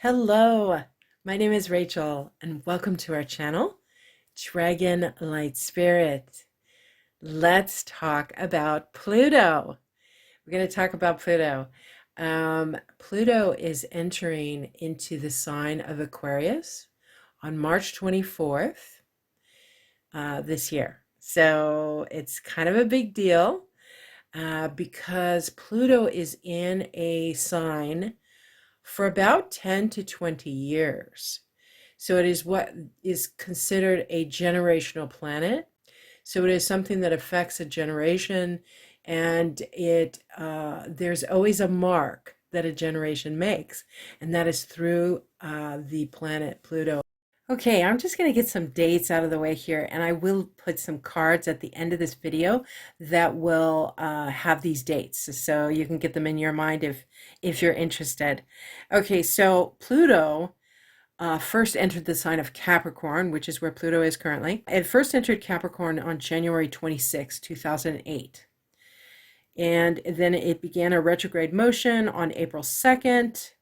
Hello, my name is Rachel, and welcome to our channel, Dragon Light Spirit. Let's talk about Pluto. We're going to talk about Pluto. Pluto is entering into the sign of Aquarius on March 24th this year. So it's kind of a big deal because Pluto is in a sign for about 10 to 20 years. So it is what is considered a generational planet. So it is something that affects a generation, and there's always a mark that a generation makes, and that is through the planet Pluto. Okay, I'm just going to get some dates out of the way here, and I will put some cards at the end of this video that will have these dates, so you can get them in your mind if you're interested. Okay, so Pluto first entered the sign of Capricorn, which is where Pluto is currently. It first entered Capricorn on January 26, 2008. And then it began a retrograde motion on April 2nd,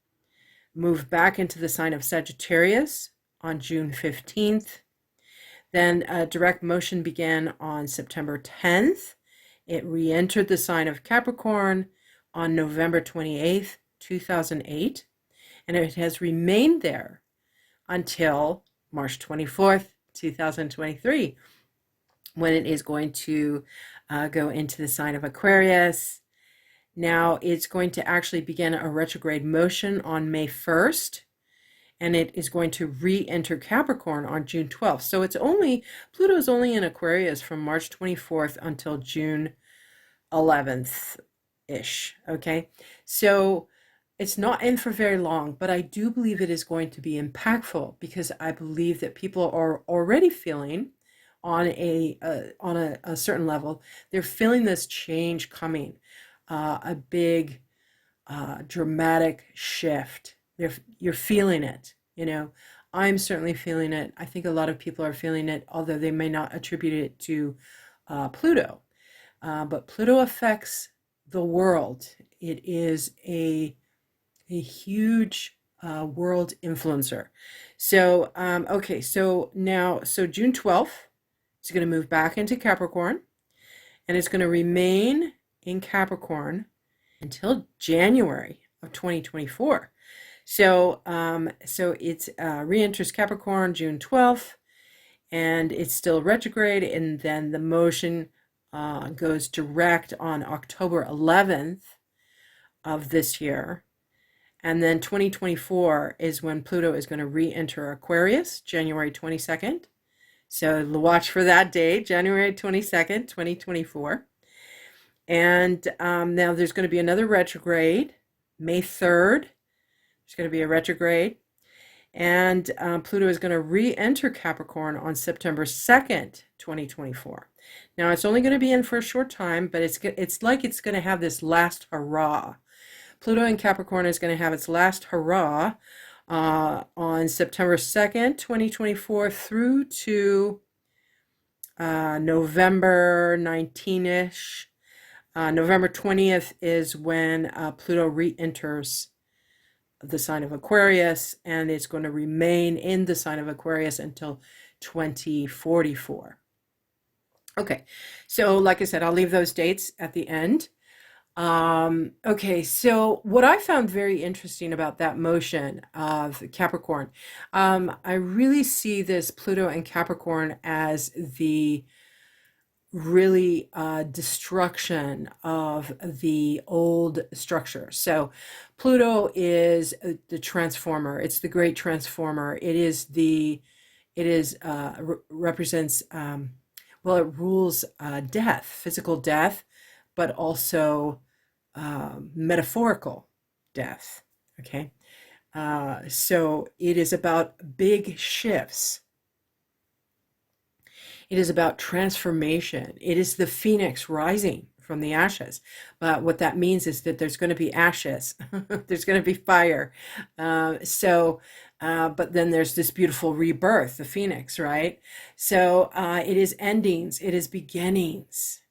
moved back into the sign of Sagittarius on June 15th. Then direct motion began on September 10th. It re-entered the sign of Capricorn on November 28th, 2008. And it has remained there until March 24th, 2023, when it is going to go into the sign of Aquarius. Now it's going to actually begin a retrograde motion on May 1st, and it is going to re-enter Capricorn on June 12th. So Pluto is only in Aquarius from March 24th until June 11th-ish, okay? So it's not in for very long, but I do believe it is going to be impactful because I believe that people are already feeling on a certain level, they're feeling this change coming, a big dramatic shift. You're feeling it, you know. I'm certainly feeling it. I think a lot of people are feeling it, although they may not attribute it to Pluto. But Pluto affects the world. It is a huge world influencer. So, okay, so June 12th, it's going to move back into Capricorn, and it's going to remain in Capricorn until January of 2024. So it's re-enters Capricorn June 12th, and it's still retrograde, and then the motion goes direct on October 11th of this year. And then 2024 is when Pluto is going to re-enter Aquarius, January 22nd. So watch for that date, January 22nd, 2024. And now there's going to be another retrograde, May 3rd. There's going to be a retrograde. And Pluto is going to re-enter Capricorn on September 2nd, 2024. Now, it's only going to be in for a short time, but it's like it's going to have this last hurrah. Pluto in Capricorn is going to have its last hurrah on September 2nd, 2024 through to November 19-ish. November 20th is when Pluto re-enters the sign of Aquarius, and it's going to remain in the sign of Aquarius until 2044. Okay, so like I said, I'll leave those dates at the end. Okay, so what I found very interesting about that motion of Capricorn, I really see this Pluto and Capricorn as the really destruction of the old structure. So Pluto is the transformer. It's the great transformer. Represents, well, it rules death, physical death, but also metaphorical death. Okay, so it is about big shifts. It is about transformation. It is the phoenix rising from the ashes. But what that means is that there's going to be ashes. There's going to be fire. But then there's this beautiful rebirth, the phoenix, right? So it is endings. It is beginnings.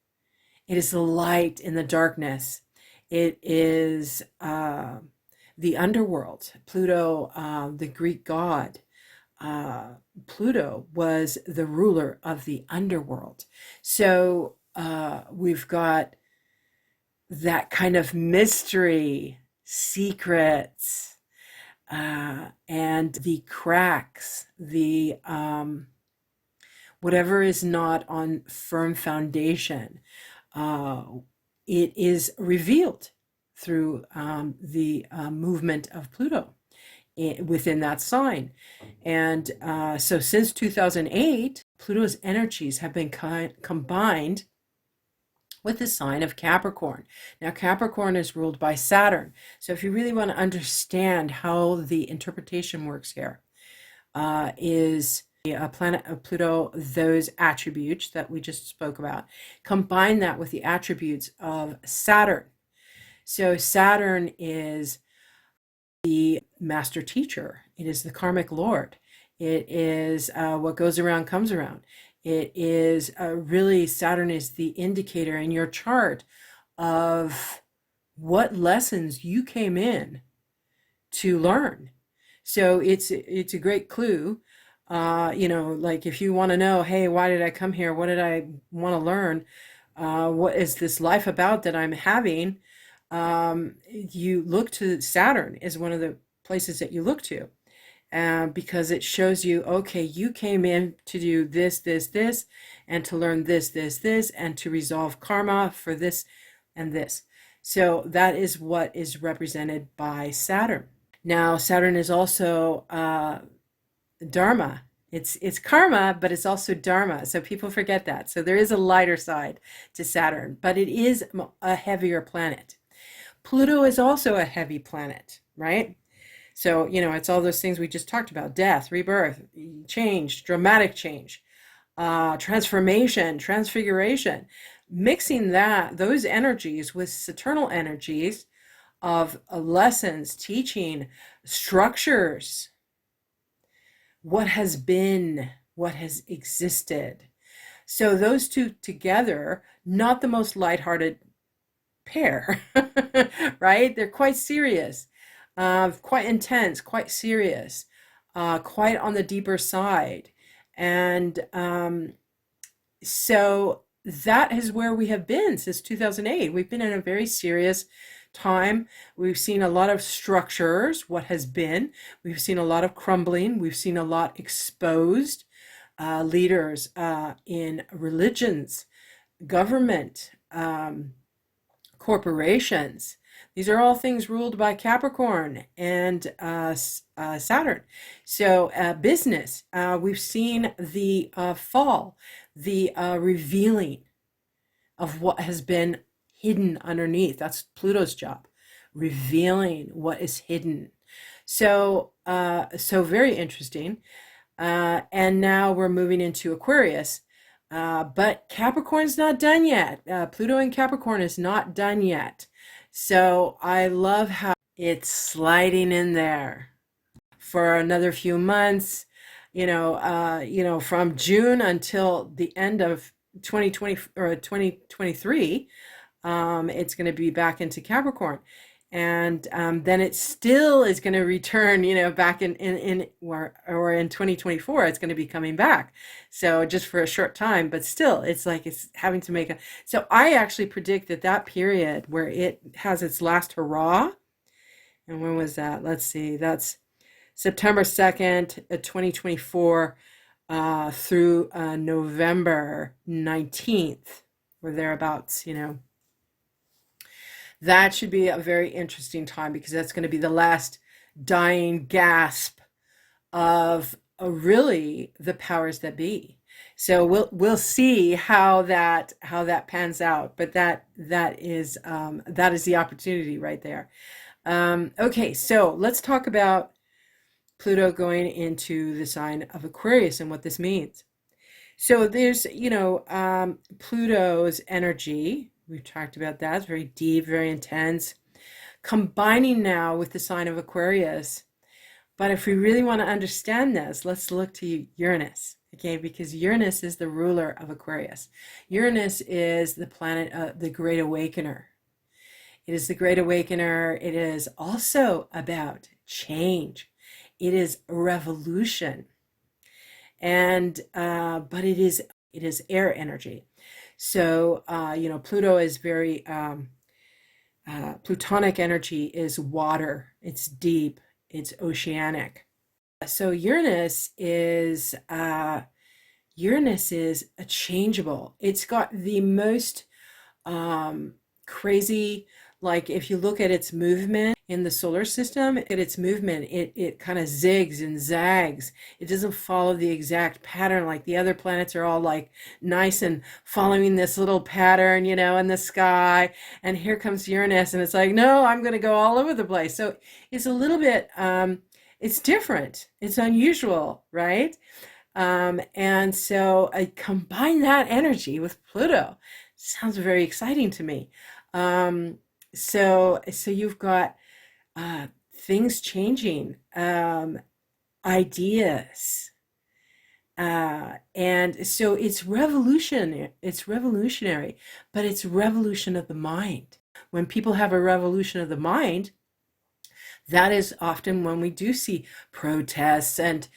It is the light in the darkness. It is the underworld. Pluto, the Greek god, Pluto was the ruler of the underworld. So we've got that kind of mystery, secrets, and the cracks, the whatever is not on firm foundation, it is revealed through the movement of Pluto within that sign. And so since 2008, Pluto's energies have been combined with the sign of Capricorn. Now, Capricorn is ruled by Saturn. So if you really want to understand how the interpretation works here, is a planet of Pluto, those attributes that we just spoke about, combine that with the attributes of Saturn. So Saturn is the master teacher. It is the karmic lord. It is what goes around comes around. It is really, Saturn is the indicator in your chart of what lessons you came in to learn. So it's a great clue. Like if you want to know, hey, why did I come here? What did I want to learn? What is this life about that I'm having? You look to Saturn is one of the places that you look to, because it shows you, okay, you came in to do this, and to learn this, and to resolve karma for this and this. So that is what is represented by Saturn. Now, Saturn is also Dharma. It's karma, but it's also Dharma. So people forget that. So there is a lighter side to Saturn, but it is a heavier planet. Pluto is also a heavy planet, right? So, it's all those things we just talked about: death, rebirth, change, dramatic change, transformation, transfiguration. Mixing those energies with Saturnal energies of lessons, teaching, structures, what has been, what has existed. So those two together, not the most lighthearted pair, right? They're quite serious, quite intense, quite serious, quite on the deeper side. And so that is where we have been since 2008. We've been in a very serious time. We've seen a lot of structures, what has been. We've seen a lot of crumbling. We've seen a lot exposed. Leaders in religions, government, corporations. These are all things ruled by Capricorn and Saturn. So business, we've seen the fall, the revealing of what has been hidden underneath. That's Pluto's job, revealing what is hidden. So very interesting. And now we're moving into Aquarius. But Capricorn's not done yet. Pluto in Capricorn is not done yet. So I love how it's sliding in there for another few months, from June until the end of 2020 or 2023. It's going to be back into Capricorn. And then it still is going to return, back in 2024, it's going to be coming back. So just for a short time, but still, it's like it's having to make so I actually predict that period where it has its last hurrah. And when was that? Let's see, that's September 2nd, 2024, through November 19th, or thereabouts, That should be a very interesting time, because that's going to be the last dying gasp of really the powers that be. So we'll see how that pans out, but that is the opportunity right there. Okay, so let's talk about Pluto going into the sign of Aquarius and what this means. So there's Pluto's energy. We've talked about that. It's very deep, very intense, combining now with the sign of Aquarius. But if we really want to understand this, let's look to Uranus, okay? Because Uranus is the ruler of Aquarius. Uranus is the planet, the Great Awakener. It is the Great Awakener. It is also about change. It is revolution. And but it is air energy. So Pluto is very Plutonic energy is water. It's deep. It's oceanic. So Uranus is a changeable. It's got the most crazy, like if you look at its movement in the solar system, it kind of zigs and zags. It doesn't follow the exact pattern. Like the other planets are all like nice and following this little pattern, in the sky. And here comes Uranus, and it's like, no, I'm going to go all over the place. So it's a little bit, it's different. It's unusual, right? And so I combine that energy with Pluto. Sounds very exciting to me. So you've got things changing, ideas, and so it's revolutionary. It's revolutionary, but it's revolution of the mind. When people have a revolution of the mind, that is often when we do see protests and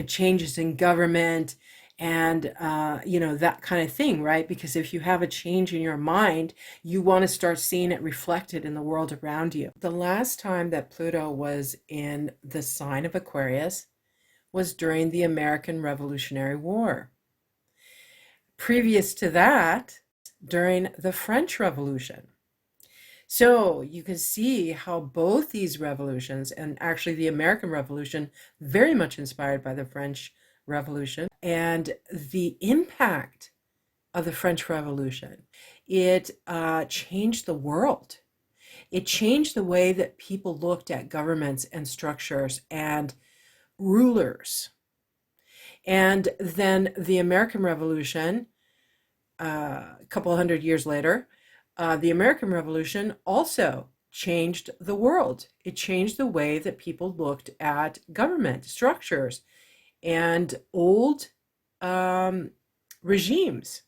changes in government and that kind of thing, right? Because if you have a change in your mind, you want to start seeing it reflected in the world around you. The last time that Pluto was in the sign of Aquarius was during the American Revolutionary War. Previous to that, during the French Revolution. So you can see how both these revolutions, and actually the American Revolution, very much inspired by the French Revolution, and the impact of the French Revolution, it changed the world. It changed the way that people looked at governments and structures and rulers. And then the American Revolution, a couple hundred years later, the American Revolution also changed the world. It changed the way that people looked at government structures and old regimes.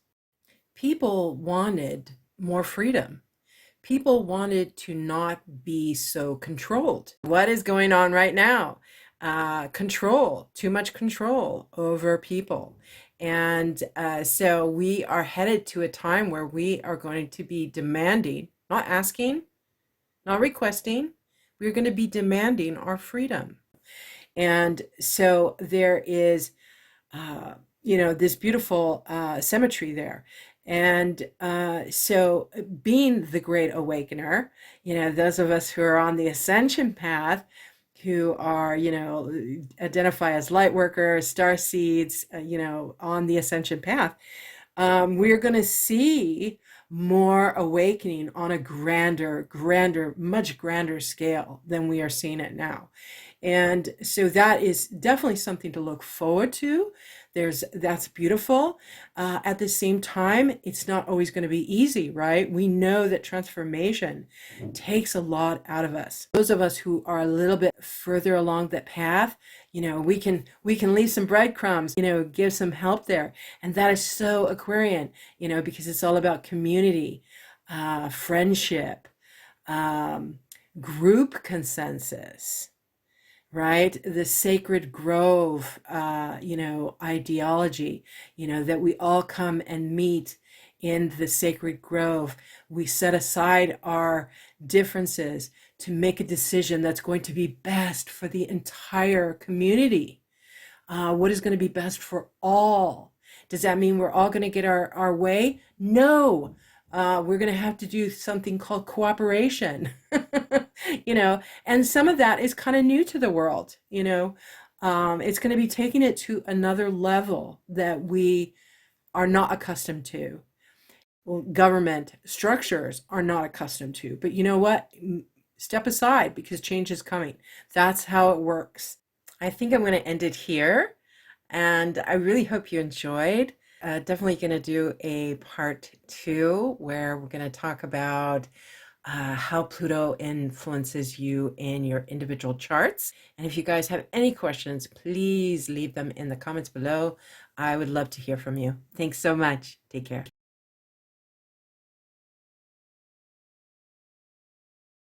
People wanted more freedom. People wanted to not be so controlled. What is going on right now? Control, too much control over people. And so we are headed to a time where we are going to be demanding, not asking, not requesting, we're going to be demanding our freedom. And so there is, this beautiful symmetry there. And so being the Great Awakener, those of us who are on the ascension path, who are, identify as light workers, star seeds, on the ascension path, we're going to see more awakening on a grander, much grander scale than we are seeing it now. And so that is definitely something to look forward to. That's beautiful. At the same time, it's not always going to be easy, right? We know that transformation takes a lot out of us. Those of us who are a little bit further along that path, we can leave some breadcrumbs, give some help there. And that is so Aquarian, because it's all about community, friendship, group consensus. Right? The sacred grove, ideology, that we all come and meet in the sacred grove. We set aside our differences to make a decision that's going to be best for the entire community. What is going to be best for all? Does that mean we're all going to get our way? No. We're going to have to do something called cooperation, and some of that is kind of new to the world, it's going to be taking it to another level that we are not accustomed to. Well, government structures are not accustomed to, but you know what? Step aside because change is coming. That's how it works. I think I'm going to end it here, and I really hope you enjoyed. Definitely going to do a part 2 where we're going to talk about how Pluto influences you in your individual charts. And if you guys have any questions, please leave them in the comments below. I would love to hear from you. Thanks so much. Take care.